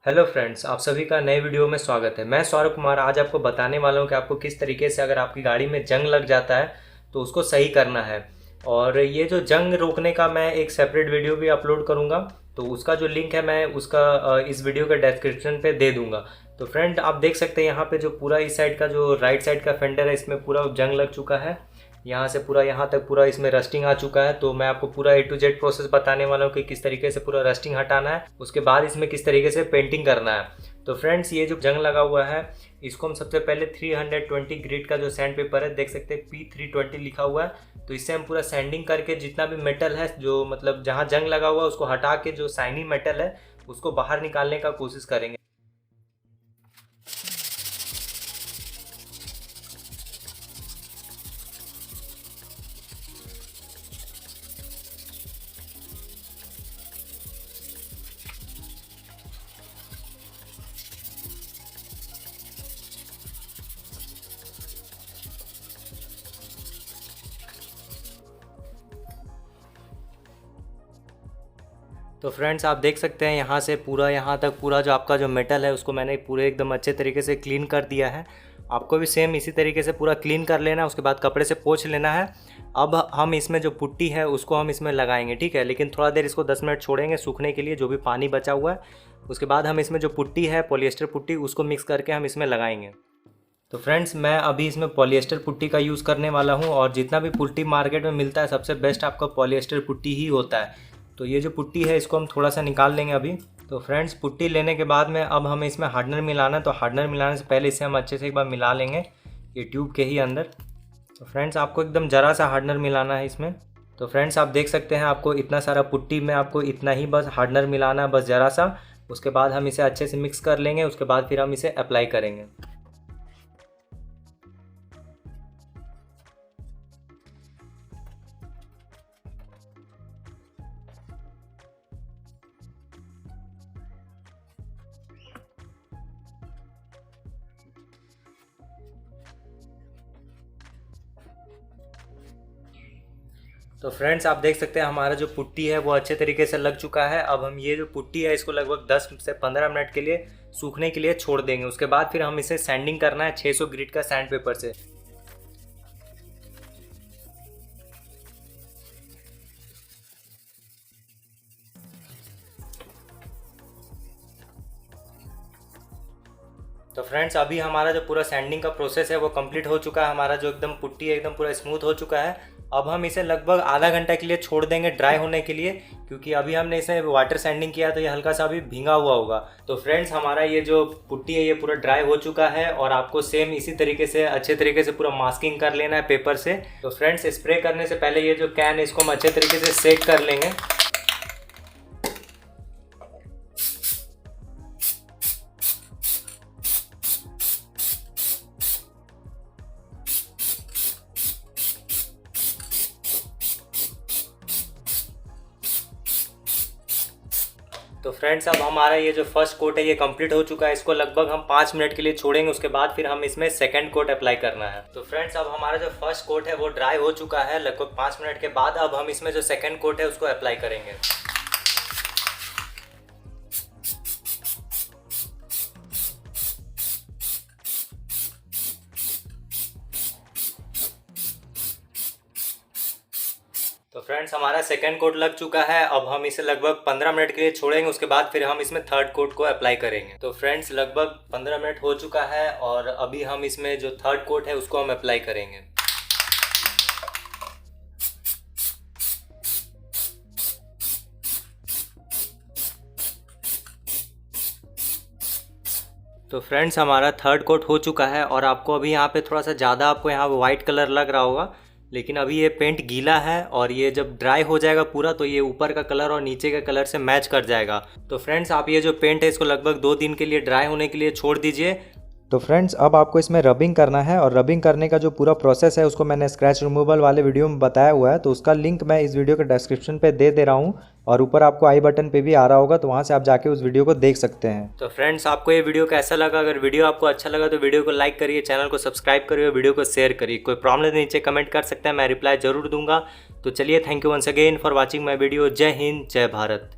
Hello friends, आप सभी का नए वीडियो में स्वागत है। मैं सौरभ कुमार आज आपको बताने वाला हूं कि आपको किस तरीके से अगर आपकी गाड़ी में जंग लग जाता है तो उसको सही करना है। और ये जो जंग रोकने का मैं एक सेपरेट वीडियो भी अपलोड करूंगा, तो उसका जो लिंक है मैं उसका इस वीडियो के डिस्क्रिप्शन पे दे दूंगा। तो फ्रेंड, आप देख सकते हैं यहाँ पे जो पूरा इस साइड का जो राइट साइड का फेंडर है इसमें पूरा जंग लग चुका है। यहाँ से पूरा यहाँ तक पूरा इसमें रस्टिंग आ चुका है। तो मैं आपको पूरा A to Z प्रोसेस बताने वाला हूँ कि किस तरीके से पूरा रस्टिंग हटाना है, उसके बाद इसमें किस तरीके से पेंटिंग करना है। तो फ्रेंड्स, ये जो जंग लगा हुआ है इसको हम सबसे पहले 320 ग्रेड का जो सैंड पेपर है, देख सकते हैं P320 लिखा हुआ है, तो इससे हम पूरा सैंडिंग करके जितना भी मेटल है जो मतलब जहाँ जंग लगा हुआ है उसको हटा के जो शाइनी मेटल है उसको बाहर निकालने का कोशिश करेंगे। तो फ्रेंड्स, आप देख सकते हैं यहाँ से पूरा यहाँ तक पूरा जो आपका जो मेटल है उसको मैंने पूरे एकदम अच्छे तरीके से क्लीन कर दिया है। आपको भी सेम इसी तरीके से पूरा क्लीन कर लेना है, उसके बाद कपड़े से पोंछ लेना है। अब हम इसमें जो पुट्टी है उसको हम इसमें लगाएंगे, ठीक है। लेकिन थोड़ा देर इसको 10 मिनट छोड़ेंगे सूखने के लिए, जो भी पानी बचा हुआ है। उसके बाद हम इसमें जो पुट्टी है पॉलिएस्टर पुट्टी उसको मिक्स करके हम इसमें लगाएंगे। तो फ्रेंड्स, मैं अभी इसमें पॉलिएस्टर पुट्टी का यूज़ करने वाला हूँ, और जितना भी पुट्टी मार्केट में मिलता है सबसे बेस्ट आपका पॉलिएस्टर पुट्टी ही होता है। तो ये जो पुट्टी है इसको हम थोड़ा सा निकाल लेंगे अभी। तो फ्रेंड्स, पुट्टी लेने के बाद में अब हमें इसमें हार्डनर मिलाना है। तो हार्डनर मिलाने से पहले इसे हम अच्छे से एक बार मिला लेंगे ये ट्यूब के ही अंदर। तो फ्रेंड्स, आपको एकदम ज़रा सा हार्डनर मिलाना है इसमें। तो फ्रेंड्स, आप देख सकते हैं आपको इतना सारा पुट्टी में आपको इतना ही बस हार्डनर मिलाना है, बस ज़रा सा। उसके बाद हम इसे अच्छे से मिक्स कर लेंगे, उसके बाद फिर हम इसे अप्लाई करेंगे। तो फ्रेंड्स, आप देख सकते हैं हमारा जो पुट्टी है वो अच्छे तरीके से लग चुका है। अब हम ये जो पुट्टी है इसको लगभग 10 से 15 मिनट के लिए सूखने के लिए छोड़ देंगे। उसके बाद फिर हम इसे सैंडिंग करना है 600 ग्रेड का सैंड पेपर से। तो फ्रेंड्स, अभी हमारा जो पूरा सैंडिंग का प्रोसेस है वो कंप्लीट हो चुका है। हमारा जो एकदम पुट्टी है एकदम पूरा स्मूथ हो चुका है। अब हम इसे लगभग आधा घंटा के लिए छोड़ देंगे ड्राई होने के लिए, क्योंकि अभी हमने इसे वाटर सैंडिंग किया तो ये हल्का सा अभी भींगा हुआ होगा। तो फ्रेंड्स, हमारा ये जो पुट्टी है ये पूरा ड्राई हो चुका है, और आपको सेम इसी तरीके से अच्छे तरीके से पूरा मास्किंग कर लेना है पेपर से। तो फ्रेंड्स, स्प्रे करने से पहले ये जो कैन है इसको हम अच्छे तरीके से सेक कर लेंगे। तो फ्रेंड्स, अब हमारा ये जो फर्स्ट कोट है ये कंप्लीट हो चुका है। इसको लगभग हम 5 मिनट के लिए छोड़ेंगे, उसके बाद फिर हम इसमें सेकंड कोट अप्लाई करना है। तो फ्रेंड्स, अब हमारा जो फर्स्ट कोट है वो ड्राई हो चुका है लगभग 5 मिनट के बाद। अब हम इसमें जो सेकंड कोट है उसको अप्लाई करेंगे। तो फ्रेंड्स, हमारा सेकंड कोट लग चुका है। अब हम इसे लगभग 15 मिनट के लिए छोड़ेंगे, उसके बाद फिर हम इसमें थर्ड कोट को अप्लाई करेंगे। तो फ्रेंड्स, लगभग 15 मिनट हो चुका है, और अभी हम इसमें जो थर्ड कोट है उसको हम अप्लाई करेंगे। तो फ्रेंड्स, हमारा थर्ड कोट हो चुका है, और आपको अभी यहाँ पे थोड़ा सा ज़्यादा आपको यहाँ वाइट कलर लग रहा होगा, लेकिन अभी ये पेंट गीला है, और ये जब ड्राई हो जाएगा पूरा तो ये ऊपर का कलर और नीचे के कलर से मैच कर जाएगा। तो फ्रेंड्स, आप ये जो पेंट है इसको लगभग 2 दिन के लिए ड्राई होने के लिए छोड़ दीजिए। तो फ्रेंड्स, अब आपको इसमें रबिंग करना है, और रबिंग करने का जो पूरा प्रोसेस है उसको मैंने स्क्रैच रिमूवल वाले वीडियो में बताया हुआ है। तो उसका लिंक मैं इस वीडियो के डिस्क्रिप्शन पे दे रहा हूँ, और ऊपर आपको आई बटन पे भी आ रहा होगा, तो वहाँ से आप जाके उस वीडियो को देख सकते हैं। तो फ्रेंड्स, आपको ये वीडियो कैसा लगा? अगर वीडियो आपको अच्छा लगा तो वीडियो को लाइक करिए, चैनल को सब्सक्राइब करिए, वीडियो को शेयर करिए। कोई प्रॉब्लम नीचे कमेंट कर सकते हैं, मैं रिप्लाई जरूर दूंगा। तो चलिए, thank you once again for watching my video. जय हिंद, जय भारत।